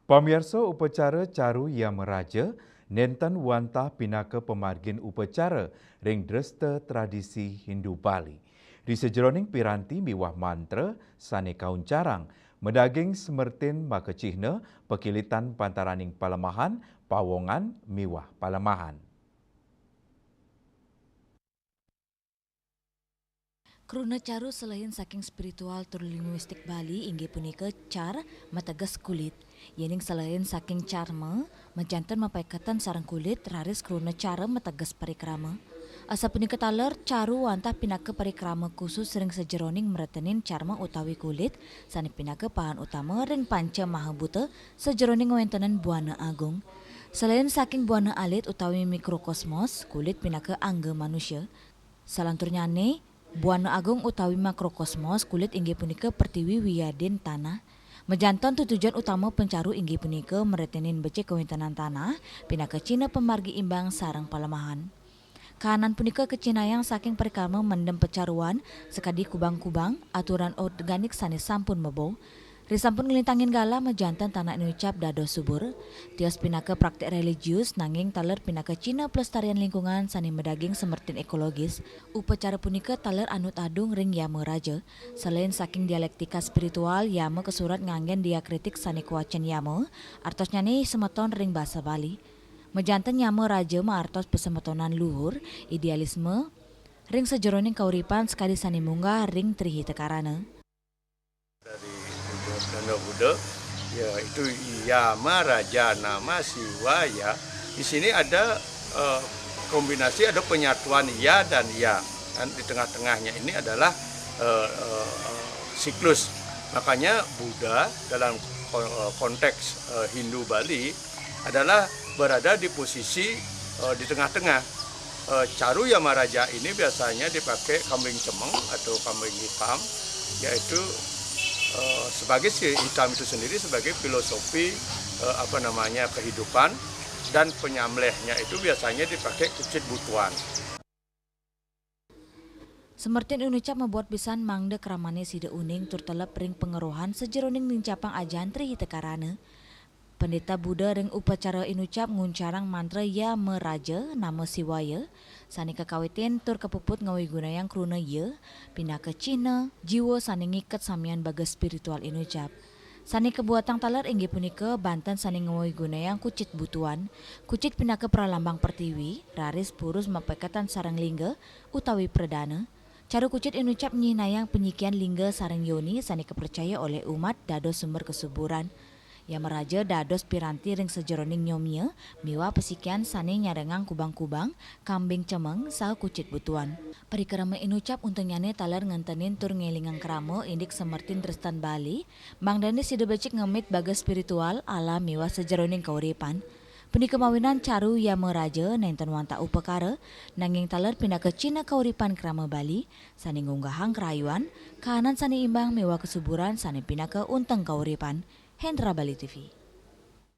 Pamirsa upacara Caru Yang Meraja, nenten wantah pinaka pemargin upacara ring dresta tradisi Hindu Bali. Di sejeroning piranti miwah mantra sane kaun carang, medaging semertin maka cihna pekilitan pantaraning palemahan, pawongan miwah palemahan. Kruna caru selain saking spiritual tur linguistik Bali inggih punika car mateges kulit. Yening selain saking carma mencanten mapaikatan sarang kulit raris kruna cara mateges parikrama. Asa punika taler caru wantah pinaka parikrama khusus sering sejeroning meretenin carma utawi kulit sani pinaka pahan utama ring panca mahabuta sejeroning wentenan buana agung. Selain saking buana alit utawi mikrokosmos, kulit pinaka angga manusia. Salanturnyane Buana agung utawi makrokosmos kulit inggih punika pertiwi wiyadin tanah. Mejanton tujuan utama pencaru inggih punika meretenin becek kewintenan tanah pinaka cina pemargi imbang sarang palemahan. Kahanan punika kecinayang saking perkama mendem pecaruan sekadi kubang-kubang aturan organik sanes sampun mebo. Risampun ngelintangin gala mejantan tanah nucap dado subur. Tios pinaka praktek religius nanging taler pinaka Cina pelestarian lingkungan sani medaging semertin ekologis. Upacara punika taler anut adung ring Yama Raja. Selain saking dialektika spiritual Yama kesurat nganggen diakritik sani kuacan Yama. Artosnya nih semeton ring bahasa Bali. Mejantan Yama Raja maartos pesemetonan luhur, idealisme, ring sejeroning kauripan sekali sani munggah ring trihita karana. Dana Buddha, ya itu Yama Raja Nama Siwa ya. Di sini ada kombinasi, ada penyatuan ya dan ya. Dan di tengah-tengahnya ini adalah siklus. Makanya Buddha dalam konteks Hindu Bali adalah berada di posisi di tengah-tengah. Caru Yamaraja ini biasanya dipakai kambing cemeng atau kambing hitam, yaitu sebagai si hitam itu sendiri sebagai filosofi kehidupan, dan penyamlehnya itu biasanya dipakai kucit butuan. Semertin unicap membuat pisan mangde kramane sida uning tur telep ring pengerohan sejeroning nincapang ajantri tekarane. Pendeta Buddha ring upacara inucap nguncarang mantra ya meraja nama siwaya sani kakawitin tur kepuput ngawigunayang kruna ye pindah ke Cina jiwa sani ngiket samian bagas spiritual inucap. Sani kebuatang talar inggih punika Banten sani ngawigunayang kucit butuan. Kucit pindah ke pralambang pertiwi raris purus mapekatan sarang lingga utawi perdana. Cara kucit inucap nyinayang penyikian lingga sarang yoni sani kepercaya oleh umat dados sumber kesuburan. Yang meraja dados piranti ring sejeroning nyomia miwa pesikian sane nyarengang kubang-kubang kambing cemeng sah kucit butuan. Parikrama inucap untungnyane taler ngantenin tur ngelingang krama indik semertin Tristan Bali Bang Dani sida becik ngemit bagas spiritual ala miwa sejeroning kauripan. Pundi kemawinan caru Yama Raja nenten wanta upakara nanging taler pindah ke Cina kauripan krama Bali sani ngunggahang kerayuan kahanan sani imbang miwa kesuburan sani pindah ke unteng kauripan. Hendra Bali TV.